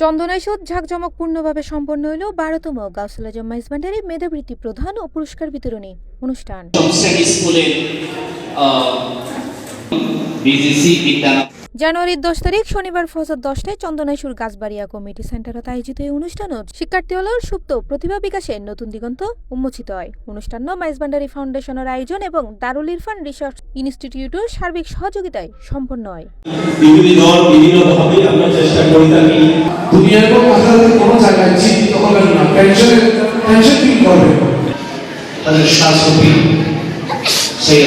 চন্দনাইশ ঝাঁকজমকপূর্ণভাবে সম্পন্ন হইল ১২তম গাউসুল আজম মাইজভান্ডারি মেধাবৃত্তি প্রদান ও পুরস্কার বিতরণী অনুষ্ঠান। জানুয়ারির ১০ তারিখ শনিবার ফজর ১০টায় চন্দনাইশুর গাছবাড়িয়া কমিউনিটি সেন্টারত আয়োজিত এই অনুষ্ঠানত শিক্ষার্থীসকলৰ সুপ্ত প্রতিভা বিকাশে নতুন দিগন্ত উন্মোচিত হয়। অনুষ্ঠান মাইজভান্ডারি ফাউন্ডেশনের আয়োজন এবং দারুল ইরফান রিসার্চ ইনস্টিটিউটের সার্বিক সহযোগিতায় সম্পন্ন হয়। বিভিন্নভাবে আমরা চেষ্টা করে থাকি দুনিয়ার কোনো জায়গায় জীবিত হবেন না, টেনশন ফিল করবেন তাদের শাসকি সেই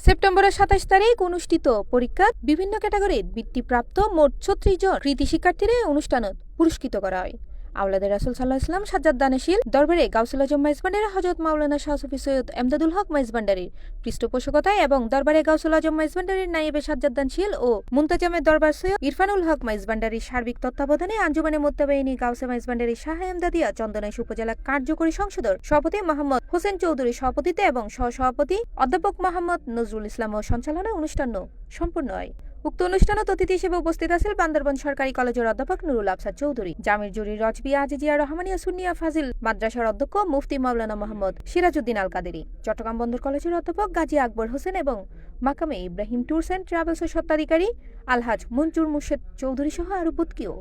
সেপ্টেম্বরের ২৭ তারিখ অনুষ্ঠিত পরীক্ষাত বিভিন্ন ক্যাটাগরির বৃত্তিপ্রাপ্ত মোট ৩৬ জন কৃতি শিক্ষার্থীরা অনুষ্ঠানত পুরস্কৃত করা হয়। আওলাদে রাসূল সাল্লাল্লাহু আলাইহি ওয়াসাল্লাম সাজ্জাদ দানেশীল দরবারে গাউসুল আজম মাইজভান্ডারি হযরত মাওলানা শাহ সুফি সৈয়দ এমদাদুল হক মাইজভান্ডারির পৃষ্ঠপোষকতায় এবং দরবারে গাউসুল আজম মাইজভান্ডারির নায়েবে সাজ্জাদ দানশীল ও মুনতাজামের দরবার সৈয়দ ইরফানুল হক মাইজভান্ডারির সার্বিক তত্ত্বাবধানে আঞ্জুমানে মুত্তাবাইনী গাউসে মাইজভান্ডারি শাহ এমদাদিয়া চন্দনাইশ উপজেলা কার্যকরী সংসদের সভাপতি মোহাম্মদ হোসেন চৌধুরী সভাপতিত্বে এবং সহসভাপতি অধ্যাপক মোহাম্মদ নজরুল ইসলাম ও সঞ্চালনায় অনুষ্ঠান সম্পন্ন হয়। উক্ত অনুষ্ঠানত অতিথি হিসেবে উপস্থিত আছেন বান্দরবান সরকারি কলেজের অধ্যাপক নুরুল আফসার চৌধুরী, জামির জুরি রজবিয়া আজিজিয়া রহমানিয়া সুন্নিয়া ফাজিল মাদ্রাসার অধ্যক্ষ মুফতি মাওলানা মোহাম্মদ সিরাজউদ্দিন আল কাদেরী, চট্টগ্রাম বন্দর কলেজের অধ্যাপক গাজী আকবর হোসেন এবং মাকামে ইব্রাহিম ট্যুরস অ্যান্ড ট্রাভেলসের স্বত্বাধিকারী আলহাজ মঞ্জুর মুর্শেদ চৌধুরী সহ আরো বুতকিও।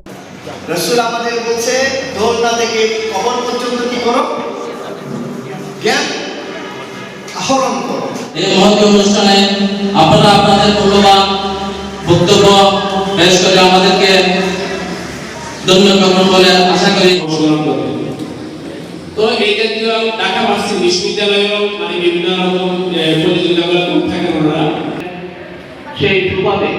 রাসূল আমাদের বলছে দোলনা থেকে কবর পর্যন্ত কি করো? জ্ঞান আহরণ করো। এই মহৎ অনুষ্ঠানে আপনারা আপনাদের মূল্যবান বক্তব্য পেশ করে আমাদেরকে ধন্য করবেন বলে আশা করি। তো এই জাতীয় ঢাকা ভার্সিটি বিশ্ববিদ্যালয় মানে বিভিন্ন রকম প্রতিযোগিতাগুলো করতে থাকেন ওনারা। সেই সুবাদে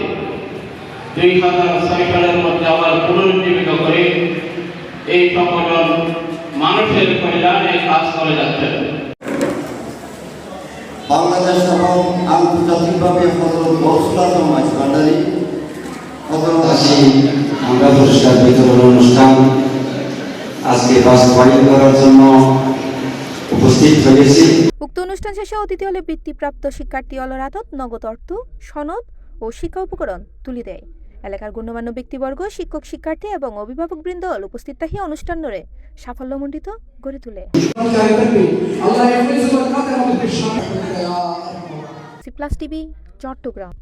২০০৬ সালের মধ্যে আবার পুনরুজ্জীবিত করে এই সংগঠন মানুষের কল্যাণে কাজ করে যাচ্ছে। বাংলাদেশ এবং আন্তর্জাতিকভাবে হযরত গাউসুল আজম মাইজভান্ডারি আমরা পুরস্কার বিতরণ অনুষ্ঠান আজকে বাস্তবায়ন করার জন্য উপস্থিত হয়েছি। উক্ত অনুষ্ঠান শেষে অতিথি হলে বৃত্তিপ্রাপ্ত শিক্ষার্থী হাতত নগদ অর্থ, সনদ ও শিক্ষা উপকরণ তুলে দেয়। এলাকার গণ্যমান্য ব্যক্তিবর্গ, শিক্ষক, শিক্ষার্থী এবং অভিভাবকবৃন্দ উপস্থিত থাকি অনুষ্ঠানরে সাফল্যমণ্ডিত গড়ে তোলে। C plus TV, Chittagong.